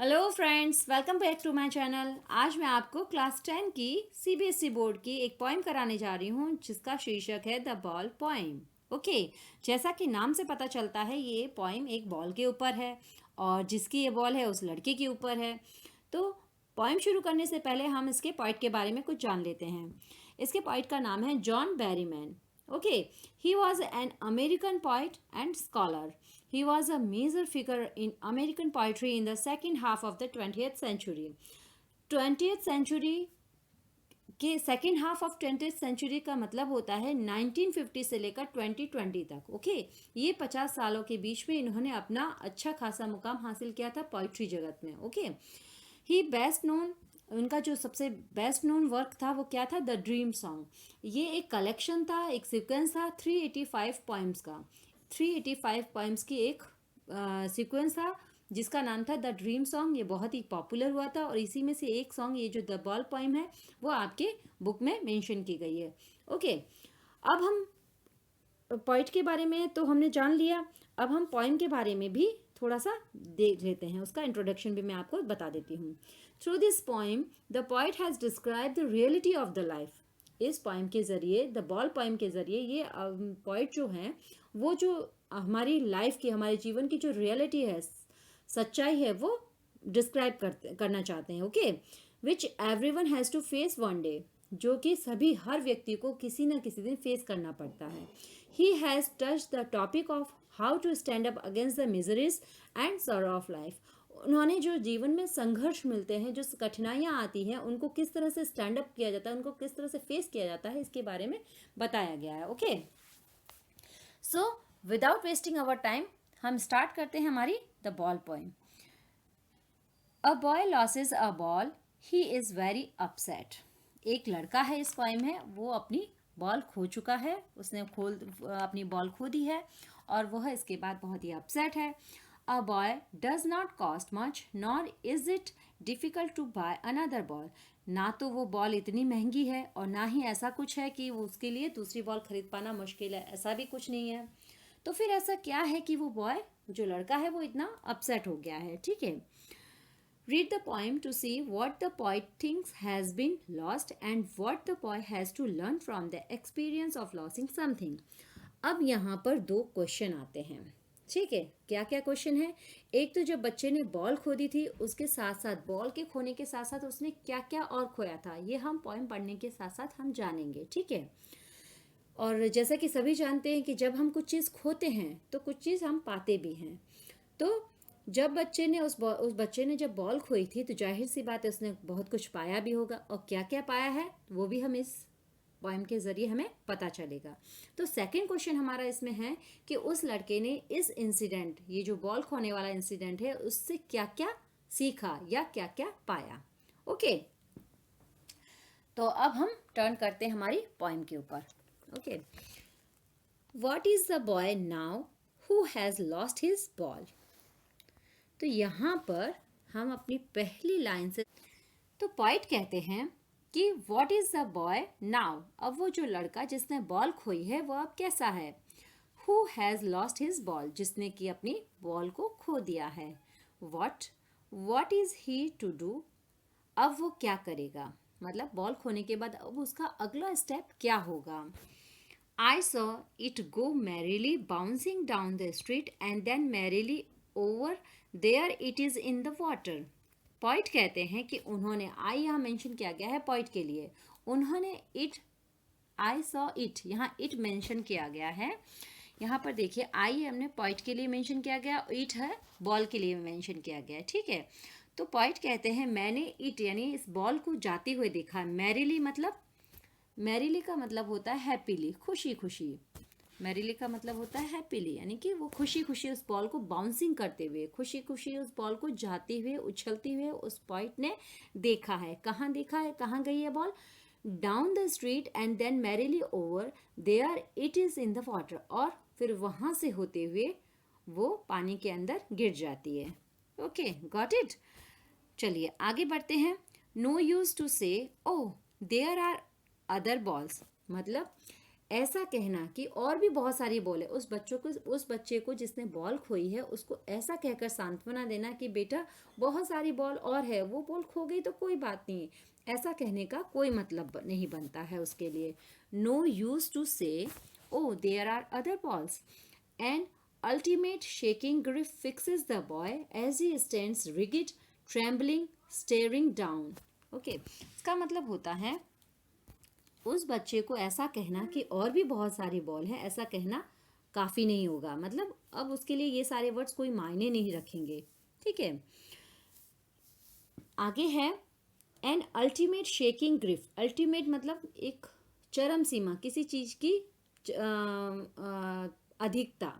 Hello friends, welcome back to my channel. आज मैं आपको क्लास 10 की सीबीएसई बोर्ड की एक पोएम कराने जा रही हूँ जिसका शीर्षक है द बॉल पोएम। ओके, जैसा कि नाम से पता चलता है ये पोएम एक बॉल के ऊपर है और जिसकी ये बॉल है उस लड़के के ऊपर है। तो पोएम शुरू करने से पहले हम इसके पोइट के बारे में कुछ जान लेते हैं। इसके पोइट का नाम है John Berryman. Okay, he was an American poet and scholar. He was a major figure in American poetry in the second half of the 20th century. 20th century के second half of 20th century का मतलब होता है 1950 से लेकर 2020 तक। Okay, ये 50 सालों के बीच में इन्होंने अपना अच्छा खासा मुकाम हासिल किया था पोइट्री जगत में। ओके, ही बेस्ट नोन, उनका जो सबसे बेस्ट नोन वर्क था वो क्या था, द ड्रीम सॉन्ग। ये एक कलेक्शन था, एक सीक्वेंस था 385 पोइम्स का। 385 पोइम्स की एक सीक्वेंस था जिसका नाम था द ड्रीम सॉन्ग। ये बहुत ही पॉपुलर हुआ था और इसी में से एक सॉन्ग, ये जो द बॉल पोइम है, वो आपके बुक में मेंशन की गई है। ओके, अब हम पोइट के बारे में तो हमने जान लिया, अब हम पोइम के बारे में भी थोड़ा सा देख लेते हैं। उसका इंट्रोडक्शन भी मैं आपको बता देती हूँ। Through this poem the poet has describe the reality of the life. इस पोइम के ज़रिए, द बॉल पोइम के ज़रिए, ये पोइट जो हैं वो जो हमारी लाइफ की, हमारे जीवन की जो रियलिटी है, सच्चाई है, वो डिस्क्राइब करना चाहते हैं। Okay, which everyone has to face one day, जो कि सभी हर व्यक्ति को किसी न किसी दिन फेस करना पड़ता है। He has touch the topic of how to stand up against the miseries and sorrow of life. उन्होंने जो जीवन में संघर्ष मिलते हैं, जो कठिनाइयाँ आती हैं, उनको किस तरह से स्टैंड अप किया जाता है, उनको किस तरह से फेस किया जाता है, इसके बारे में बताया गया है। Okay, so without wasting our time हम स्टार्ट करते हैं हमारी the ball poem. A boy loses a ball, he is very upset. एक लड़का है इस पोइम में, वो अपनी बॉल खो चुका है, उसने अपनी बॉल खो दी है और वह इसके बाद बहुत ही अपसेट है। A boy does not cost much nor is it difficult to buy another ball. ना तो वो बॉल इतनी महंगी है और ना ही ऐसा कुछ है कि वो उसके लिए दूसरी बॉल खरीद पाना मुश्किल है, ऐसा भी कुछ नहीं है। तो फिर ऐसा क्या है कि वो बॉय, जो लड़का है, वो इतना अपसेट हो गया है। ठीक है, read the poem to see what the poet thinks has been lost and what the boy has to learn from the experience of losing something. अब यहाँ पर दो क्वेश्चन आते हैं। ठीक है, क्या क्या क्वेश्चन है? एक तो जब बच्चे ने बॉल खो दी थी, उसके साथ साथ बॉल के खोने के साथ साथ उसने क्या क्या और खोया था, ये हम पोएम पढ़ने के साथ साथ हम जानेंगे। ठीक है, और जैसा कि सभी जानते हैं कि जब हम कुछ चीज़ खोते हैं तो कुछ चीज़ हम पाते भी हैं। तो जब बच्चे ने उस बच्चे ने जब बॉल खोई थी तो जाहिर सी बात है उसने बहुत कुछ पाया भी होगा, और क्या क्या पाया है वो भी हम इस पोएम के ज़रिए हमें पता चलेगा। तो सेकंड क्वेश्चन हमारा इसमें है कि उस लड़के ने इस इंसिडेंट, ये जो बॉल खोने वाला इंसिडेंट है, उससे क्या क्या सीखा या क्या क्या पाया। ओके, तो अब हम टर्न करते हैं हमारी पोएम के ऊपर। Okay, what is the boy now who has lost his ball. तो यहाँ पर हम अपनी पहली लाइन से, तो पोइट कहते हैं कि what is the boy now, अब वो जो लड़का जिसने बॉल खोई है वो अब कैसा है। Who has lost his ball, जिसने कि अपनी बॉल को खो दिया है। What is he to do, अब वो क्या करेगा, मतलब बॉल खोने के बाद अब उसका अगला स्टेप क्या होगा। I saw it go merrily bouncing down the street and then merrily over there it is in the water. Poet कहते हैं कि उन्होंने, आई यहाँ मेंशन किया गया है पोइट के लिए, उन्होंने इट, आई सॉ इट, यहाँ इट मेंशन किया गया है। यहाँ पर देखिए, आई हमने पोइट के लिए मेंशन किया गया, इट है बॉल के लिए मेंशन किया गया। ठीक है, तो पोइट कहते हैं मैंने इट यानी इस बॉल को जाते हुए देखा। मैरिली मतलब, मैरिली का मतलब होता है हैप्पीली, खुशी खुशी। मैरिली का मतलब होता है हैप्पीली, यानी कि वो खुशी खुशी उस बॉल को बाउंसिंग करते हुए, खुशी खुशी उस बॉल को जाते हुए, उछलते हुए उस पोइट ने देखा है। कहाँ देखा है, कहाँ गई है ball? Down the street and then merrily over there it is in the water, और फिर वहाँ से होते हुए वो पानी के अंदर गिर जाती है। Okay, got it. चलिए आगे बढ़ते हैं। No use to say oh there are other balls, मतलब ऐसा कहना कि और भी बहुत सारी बॉल है, उस बच्चे को जिसने बॉल खोई है उसको ऐसा कहकर सांत्वना देना कि बेटा बहुत सारी बॉल और है, वो बॉल खो गई तो कोई बात नहीं, ऐसा कहने का कोई मतलब नहीं बनता है उसके लिए. No use to say oh there are other balls. And ultimate shaking grip fixes the boy as he stands rigid, trembling, staring down. Okay, इसका मतलब होता है उस बच्चे को ऐसा कहना कि और भी बहुत सारी बॉल है, ऐसा कहना काफ़ी नहीं होगा. मतलब अब उसके लिए ये सारे वर्ड्स कोई मायने नहीं रखेंगे. ठीक है, आगे है an ultimate shaking grief. Ultimate मतलब एक चरम सीमा, किसी चीज़ की अधिकता.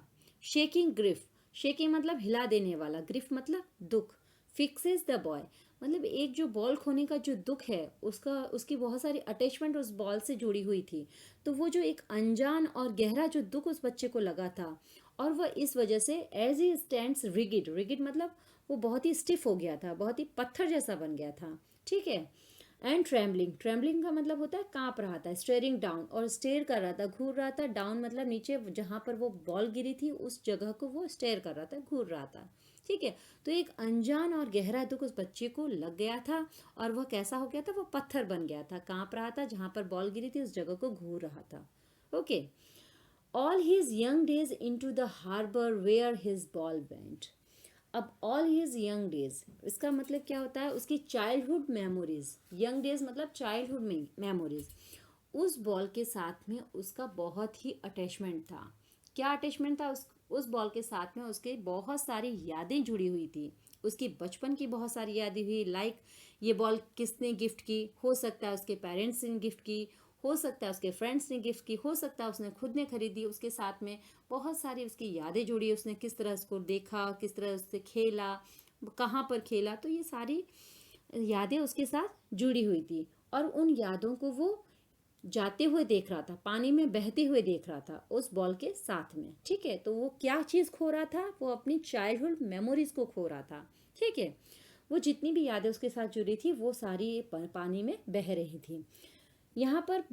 शेकिंग ग्रिफ, शेकिंग मतलब हिला देने वाला, ग्रिफ मतलब दुख. फिक्सेस द बॉय मतलब एक जो बॉल खोने का जो दुख है उसकी बहुत सारी अटैचमेंट उस बॉल से जुड़ी हुई थी. तो वो जो एक अनजान और गहरा जो दुख उस बच्चे को लगा था, और वह इस वजह से as he stands rigid. Rigid मतलब वो बहुत ही स्टिफ हो गया था, बहुत ही पत्थर जैसा बन गया था. ठीक है, एंड ट्रेम्बलिंग. ट्रेम्बलिंग का मतलब होता है कांप रहा था. स्टेयरिंग डाउन, और स्टेयर कर रहा था, घूर रहा था. डाउन मतलब नीचे, जहाँ पर वो बॉल गिरी थी उस जगह को वो स्टेयर कर रहा था, घूर रहा था. ठीक है, तो एक अनजान और गहरा दुख उस बच्चे को लग गया था, और वह कैसा हो गया था, वो पत्थर बन गया था, कांप रहा था, जहाँ पर बॉल गिरी थी उस जगह को घूर रहा था. Okay, all his young days into the harbour where his ball went. अब ऑल हिज यंग डेज, इसका मतलब क्या होता है, उसकी चाइल्डहुड मेमोरीज. यंग डेज मतलब चाइल्डहुड मेमोरीज. उस बॉल के साथ में उसका बहुत ही अटैचमेंट था. क्या अटैचमेंट था, उस बॉल के साथ में उसके बहुत सारी यादें जुड़ी हुई थी. उसकी बचपन की बहुत सारी यादें हुई. लाइक ये बॉल किसने गिफ्ट की, हो सकता है उसके पेरेंट्स ने गिफ्ट की, हो सकता है उसके फ्रेंड्स ने गिफ्ट की, हो सकता है उसने खुद ने खरीदी. उसके साथ में बहुत सारी उसकी यादें जुड़ी. उसने किस तरह उसको देखा, किस तरह उससे खेला, कहाँ पर खेला, तो ये सारी यादें उसके साथ जुड़ी हुई थी. और उन यादों को वो जाते हुए देख रहा था, पानी में बहते हुए देख रहा था उस बॉल के साथ में. ठीक है, तो वो क्या चीज़ खो रहा था, वो अपनी चाइल्डहुड मेमोरीज को खो रहा था. ठीक है, वो जितनी भी यादें उसके साथ जुड़ी थी वो सारी पानी में बह रही थी. यहाँ पर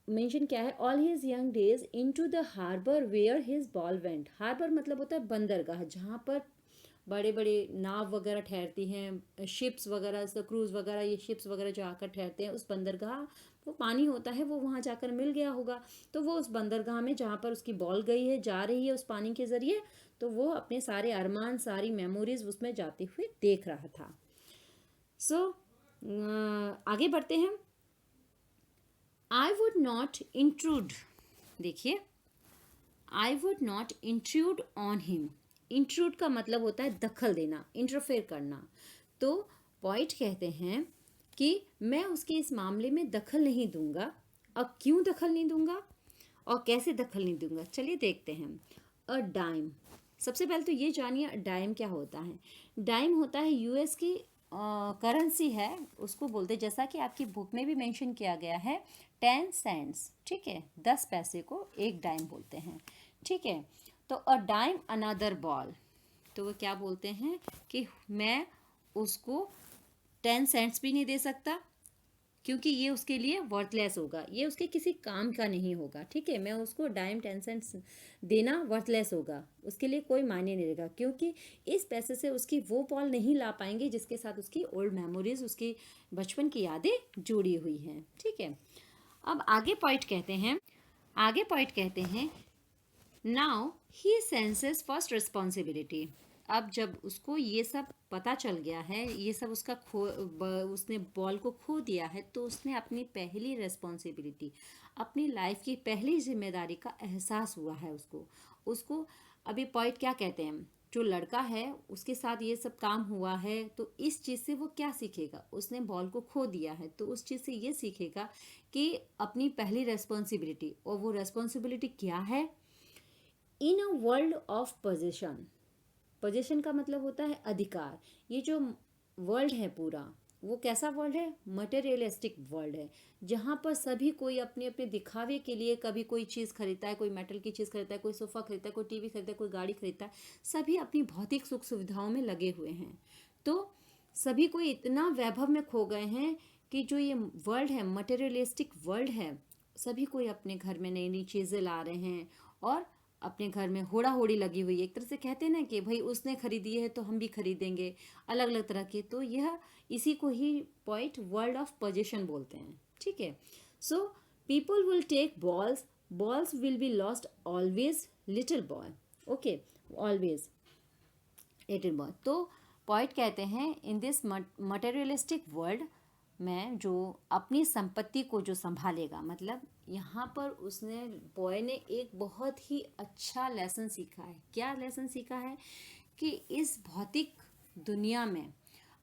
मेंशन क्या है, all his young days into the harbour where his ball went. Harbour मतलब होता है बंदरगाह, जहाँ पर बड़े बड़े नाव वगैरह ठहरती हैं, शिप्स वगैरह, क्रूज़ वगैरह, ये शिप्स वगैरह जो आकर ठहरते हैं, उस बंदरगाह, वो पानी होता है, वो वहाँ जाकर मिल गया होगा. तो वो उस बंदरगाह में जहाँ पर उसकी बॉल गई है, जा रही है उस पानी के ज़रिए, तो वो अपने सारे अरमान, सारी मेमोरीज उसमें जाते हुए देख रहा था. सो आगे बढ़ते हैं. I would not intrude. देखिए, I would not intrude on him. Intrude का मतलब होता है दखल देना, इंटरफेयर करना. तो पॉइंट कहते हैं कि मैं उसके इस मामले में दखल नहीं दूंगा. अब क्यों दखल नहीं दूंगा और कैसे दखल नहीं दूंगा, चलिए देखते हैं. अ डाइम, सबसे पहले तो ये जानिए डाइम क्या होता है. डाइम होता है यूएस की करेंसी है, उसको बोलते हैं, जैसा कि आपकी बुक में भी मेंशन किया गया है, 10 सेंट्स. ठीक है, 10 पैसे को एक डाइम बोलते हैं. ठीक है, तो अ डाइम अनदर बॉल, तो वो क्या बोलते हैं कि मैं उसको 10 सेंट्स भी नहीं दे सकता, क्योंकि ये उसके लिए वर्थलेस होगा, ये उसके किसी काम का नहीं होगा. ठीक है, मैं उसको डाइम 10 सेंट्स देना वर्थलेस होगा, उसके लिए कोई मायने नहीं रहेगा, क्योंकि इस पैसे से उसकी वो बॉल नहीं ला पाएंगे जिसके साथ उसकी ओल्ड मेमोरीज, उसकी बचपन की यादें जुड़ी हुई हैं. ठीक है, अब आगे पॉइंट कहते हैं now he senses first responsibility. अब जब उसको ये सब पता चल गया है, ये सब उसने बॉल को खो दिया है, तो उसने अपनी पहली रिस्पॉन्सिबिलिटी, अपनी लाइफ की पहली जिम्मेदारी का एहसास हुआ है उसको. अभी पॉइंट क्या कहते हैं, जो लड़का है उसके साथ ये सब काम हुआ है, तो इस चीज़ से वो क्या सीखेगा, उसने बॉल को खो दिया है, तो उस चीज़ से ये सीखेगा कि अपनी पहली रिस्पॉन्सिबिलिटी, और वो रिस्पॉन्सिबिलिटी क्या है. In a world of position, position का मतलब होता है अधिकार. ये जो वर्ल्ड है पूरा, वो कैसा वर्ल्ड है, मटेरियलिस्टिक वर्ल्ड है, जहाँ पर सभी कोई अपने अपने दिखावे के लिए कभी कोई चीज़ खरीदता है, कोई मेटल की चीज़ खरीदता है, कोई सोफ़ा खरीदता है, कोई टीवी खरीदता है, कोई गाड़ी खरीदता है. सभी अपनी भौतिक सुख सुविधाओं में लगे हुए हैं. तो सभी कोई इतना वैभव में खो गए हैं कि जो ये वर्ल्ड है, मटेरियलिस्टिक वर्ल्ड है, सभी कोई अपने घर में नई नई चीज़ें ला रहे हैं और अपने घर में होड़ा होड़ी लगी हुई है। एक तरह से कहते हैं ना कि भाई उसने खरीदी है तो हम भी खरीदेंगे, अलग अलग तरह के। तो यह इसी को ही पॉइंट वर्ल्ड ऑफ पोजेशन बोलते हैं। ठीक है। So people will take balls, balls will be lost always little boy. Okay, always little boy. तो पॉइंट कहते हैं इन दिस मटेरियलिस्टिक वर्ल्ड में जो अपनी संपत्ति को जो संभालेगा, मतलब यहाँ पर उसने बॉय ने एक बहुत ही अच्छा लेसन सीखा है। क्या लेसन सीखा है? कि इस भौतिक दुनिया में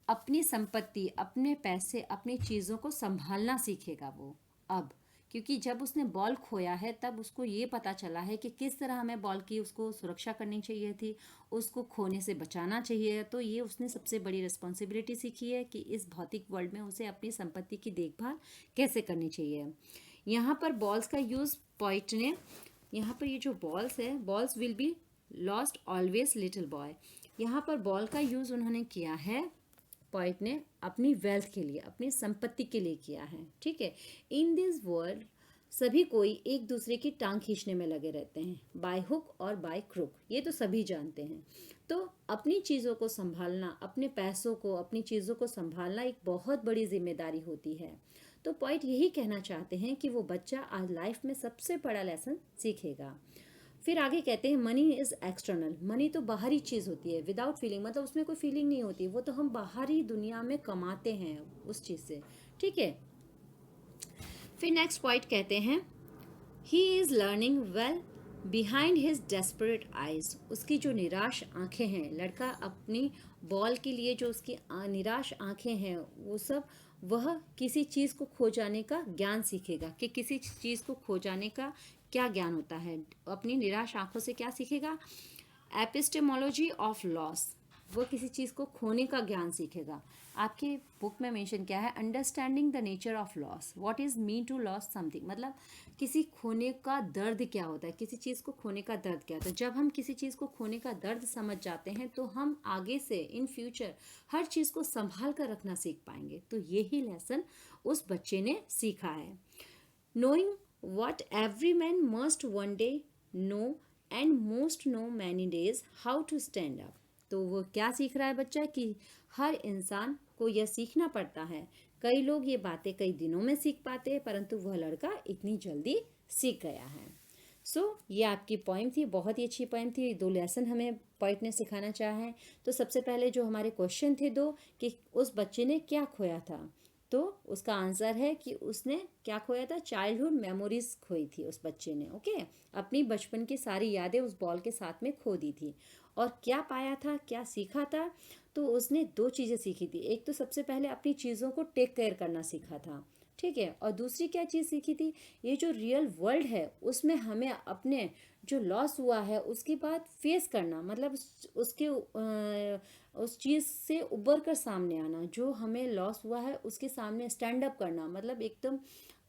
अपनी संपत्ति, अपने पैसे, अपनी चीज़ों को संभालना सीखेगा वो अब। क्योंकि जब उसने बॉल खोया है तब उसको ये पता चला है कि किस तरह हमें बॉल की उसको सुरक्षा करनी चाहिए थी, उसको खोने से बचाना चाहिए। तो ये उसने सबसे बड़ी रिस्पॉन्सिबिलिटी सीखी है कि इस भौतिक वर्ल्ड में उसे अपनी संपत्ति की देखभाल कैसे करनी चाहिए। यहाँ पर बॉल्स का यूज़ पॉइंट ने, यहाँ पर ये जो बॉल्स है, balls will be lost always little boy, यहाँ पर बॉल का यूज़ उन्होंने किया है पॉइंट ने अपनी वेल्थ के लिए, अपनी संपत्ति के लिए किया है। ठीक है। इन दिस वर्ल्ड सभी कोई एक दूसरे की टांग खींचने में लगे रहते हैं, बाय हुक और बाय क्रुक, ये तो सभी जानते हैं। तो अपनी चीज़ों को संभालना, अपने पैसों को, अपनी चीज़ों को संभालना एक बहुत बड़ी जिम्मेदारी होती है। तो पॉइंट यही कहना चाहते हैं कि वो बच्चा आज लाइफ में सबसे बड़ा लेसन सीखेगा। फिर आगे कहते हैं मनी इज़ एक्सटर्नल। मनी तो बाहरी चीज़ होती है, विदाउट फीलिंग, मतलब उसमें कोई फीलिंग नहीं होती, वो तो हम बाहरी दुनिया में कमाते हैं उस चीज़ से। ठीक है। फिर नेक्स्ट पॉइंट कहते हैं he is learning well behind his desperate eyes. उसकी जो निराश आंखें हैं, लड़का अपनी बॉल के लिए जो उसकी निराश आंखें हैं, वो सब वह किसी चीज़ को खो जाने का ज्ञान सीखेगा कि किसी चीज़ को खो जाने का क्या ज्ञान होता है। अपनी निराश आंखों से क्या सीखेगा? एपिस्टेमोलॉजी ऑफ लॉस, वो किसी चीज़ को खोने का ज्ञान सीखेगा। आपकी बुक में मेंशन क्या है? Understanding the nature of loss, what is mean to loss something, मतलब किसी खोने का दर्द क्या होता है, किसी चीज़ को खोने का दर्द क्या होता है। जब हम किसी चीज़ को खोने का दर्द समझ जाते हैं तो हम आगे से इन फ्यूचर हर चीज़ को संभाल कर रखना सीख पाएंगे। तो यही लेसन उस बच्चे ने सीखा है। knowing what every man must one day know and most know many days how to stand up। तो वो क्या सीख रहा है बच्चा? कि हर इंसान को यह सीखना पड़ता है। कई लोग ये बातें कई दिनों में सीख पाते हैं, परंतु वह लड़का इतनी जल्दी सीख गया है। ये आपकी पोइम थी, बहुत ही अच्छी पोइम थी। 2 लेसन हमें पोइट ने सिखाना चाहा है। तो सबसे पहले जो हमारे क्वेश्चन थे 2, कि उस बच्चे ने क्या खोया था, तो उसका आंसर है कि उसने क्या खोया था? चाइल्डहुड मेमोरीज खोई थी उस बच्चे ने। ओके, अपनी बचपन की सारी यादें उस बॉल के साथ में खो दी थी। और क्या पाया था, क्या सीखा था? तो उसने 2 चीज़ें सीखी थी। एक तो सबसे पहले अपनी चीज़ों को टेक केयर करना सीखा था। ठीक है। और दूसरी क्या चीज़ सीखी थी? ये जो रियल वर्ल्ड है उसमें हमें अपने जो लॉस हुआ है उसके बाद फेस करना, मतलब उसके उस चीज़ से उबर कर सामने आना। जो हमें लॉस हुआ है उसके सामने स्टैंड अप करना, मतलब एकदम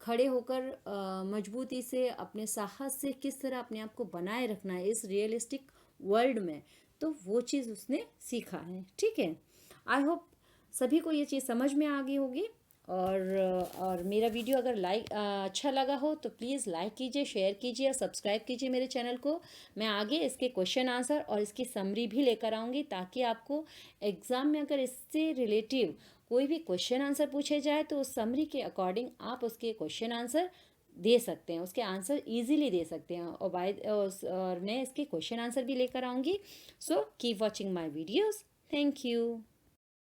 खड़े होकर मजबूती से, अपने साहस से किस तरह अपने आप को बनाए रखना है इस रियलिस्टिक वर्ल्ड में। तो वो चीज़ उसने सीखा है। ठीक है। आई होप सभी को ये चीज़ समझ में आ गई होगी। और मेरा वीडियो अगर अच्छा लगा हो तो प्लीज़ लाइक कीजिए, शेयर कीजिए और सब्सक्राइब कीजिए मेरे चैनल को। मैं आगे इसके क्वेश्चन आंसर और इसकी समरी भी लेकर आऊँगी, ताकि आपको एग्ज़ाम में अगर इससे रिलेटिव कोई भी क्वेश्चन आंसर पूछे जाए तो उस समरी के अकॉर्डिंग आप उसके क्वेश्चन आंसर दे सकते हैं, उसके आंसर इजीली दे सकते हैं। और मैं इसके क्वेश्चन आंसर भी लेकर आऊँगी। Keep watching my videos. Thank you.